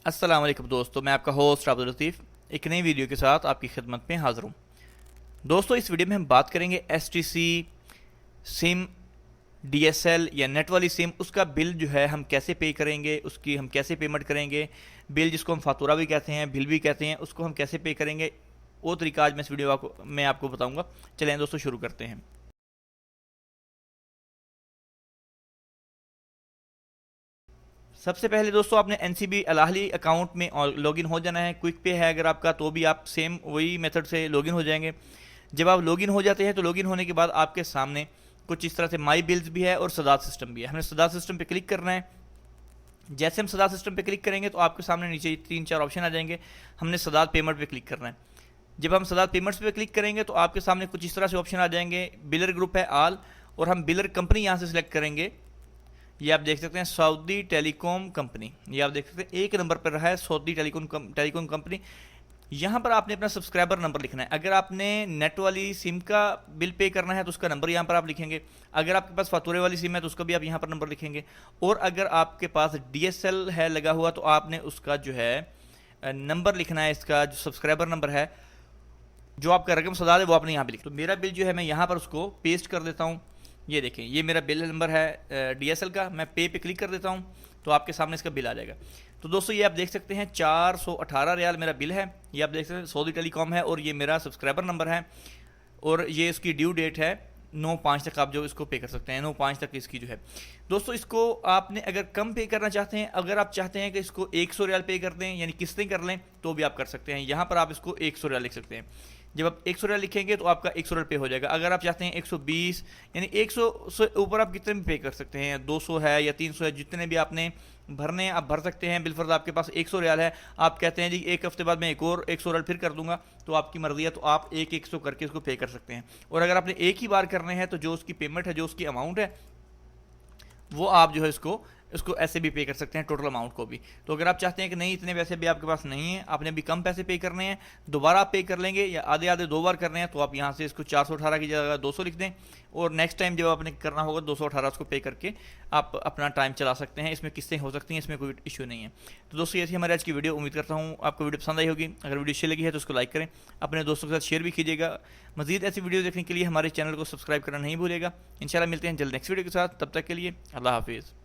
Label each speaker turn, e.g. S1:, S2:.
S1: अस्सलाम वालेकुम दोस्तों, मैं आपका होस्ट अब्दुल लतीफ़ एक नई वीडियो के साथ आपकी खिदमत में हाज़िर हूँ। दोस्तों, इस वीडियो में हम बात करेंगे एसटीसी सिम, डीएसएल या नेट वाली सिम, उसका बिल जो है हम कैसे पे करेंगे, उसकी हम कैसे पेमेंट करेंगे। बिल जिसको हम फातूरा भी कहते हैं, बिल भी कहते हैं, उसको हम कैसे पे करेंगे, वो तरीका आज मैं इस वीडियो में आपको बताऊँगा। चलें दोस्तों, शुरू करते हैं। सबसे पहले दोस्तों, आपने एनसीबी अलाहली अकाउंट में लॉगिन हो जाना है। क्विक पे है अगर आपका, तो भी आप सेम वही मेथड से लॉगिन हो जाएंगे। जब आप लॉगिन हो जाते हैं तो लॉगिन होने के बाद आपके सामने कुछ इस तरह से माई बिल्स भी है और सदात सिस्टम भी है। हमने सदात सिस्टम पे क्लिक करना है। जैसे हम सदात सिस्टम पे क्लिक करेंगे तो आपके सामने नीचे 3-4 ऑप्शन आ जाएंगे। हमने सदात पेमेंट पे क्लिक करना है। जब हम सदात पेमेंट्स पे क्लिक करेंगे तो आपके सामने कुछ इस तरह से ऑप्शन आ जाएंगे। बिलर ग्रुप है आल, और हम बिलर कंपनी यहाँ से सिलेक्ट करेंगे। ये आप देख सकते हैं सऊदी टेलीकॉम कंपनी, ये आप देख सकते हैं 1 नंबर पर रहा है सऊदी टेलीकॉम कंपनी। यहाँ पर आपने अपना सब्सक्राइबर नंबर लिखना है। अगर आपने नेट वाली सिम का बिल पे करना है तो उसका नंबर यहाँ पर आप लिखेंगे। अगर आपके पास फातूरे वाली सिम है तो उसका भी आप यहाँ पर नंबर लिखेंगे। और अगर आपके पास डीएसएल है लगा हुआ तो आपने उसका जो है नंबर लिखना है। इसका जो सब्सक्राइबर नंबर है, जो आपका रकम सदा है, वो आपने यहाँ पे लिखा। तो मेरा बिल जो है मैं यहाँ पर उसको पेस्ट कर देता हूँ। ये देखें, ये मेरा बिल नंबर है डीएसएल का। मैं पे क्लिक कर देता हूँ तो आपके सामने इसका बिल आ जाएगा। तो दोस्तों, ये आप देख सकते हैं 418 रियाल मेरा बिल है। ये आप देख सकते हैं सऊदी टेलीकॉम है, और ये मेरा सब्सक्राइबर नंबर है, और ये इसकी ड्यू डेट है 9/5 तक। आप जो इसको पे कर सकते हैं 9/5 तक इसकी जो है। दोस्तों, इसको आपने अगर कम पे करना चाहते हैं, अगर आप चाहते हैं कि इसको 100 रियाल पे कर दें, यानी किस्तें कर लें, तो भी आप कर सकते हैं। यहाँ पर आप इसको 100 रियाल लिख सकते हैं। जब आप 100 रियाल लिखेंगे तो आपका 100 रियाल पे हो जाएगा। अगर आप चाहते हैं 120, यानी 100 से ऊपर आप कितने भी पे कर सकते हैं। 200 है या 300 है, जितने भी आपने भरने आप भर सकते हैं। बिलफर्ज आपके पास 100 रियाल है, आप कहते हैं जी एक हफ्ते बाद मैं एक और 100 रियाल फिर कर दूंगा, तो आपकी मर्जी है, तो आप 100 करके इसको पे कर सकते हैं। और अगर आपने एक ही बार करने हैं तो जो उसकी पेमेंट है, जो उसकी अमाउंट है, वो आप जो है इसको इसको ऐसे भी पे कर सकते हैं, टोटल अमाउंट को भी। तो अगर आप चाहते हैं कि नहीं, इतने पैसे भी आपके पास नहीं है, आपने भी कम पैसे पे करने हैं, दोबारा आप पे कर लेंगे या आधे आधे 2 बार करने हैं, तो आप यहाँ से इसको 418 की जगह 200 लिख दें, और नेक्स्ट टाइम जब आपने करना होगा 218 उसको पे करके आप अपना टाइम चला सकते हैं। इसमें किस्तें हो सकती हैं, इसमें कोई इशू नहीं है। तो दोस्तों, ये थी हमारी आज की वीडियो। उम्मीद करता हूँ आपको वीडियो पसंद आई होगी। अगर वीडियो अच्छी लगी है तो उसको लाइक करें, अपने दोस्तों के साथ शेयर भी कीजिएगा। मजीद ऐसी वीडियो देखने के लिए हमारे चैनल को सब्सक्राइब करना नहीं भूलिएगा। इंशाल्लाह मिलते हैं जल्द नेक्स्ट वीडियो के साथ। तब तक के लिए अल्लाह हाफिज़।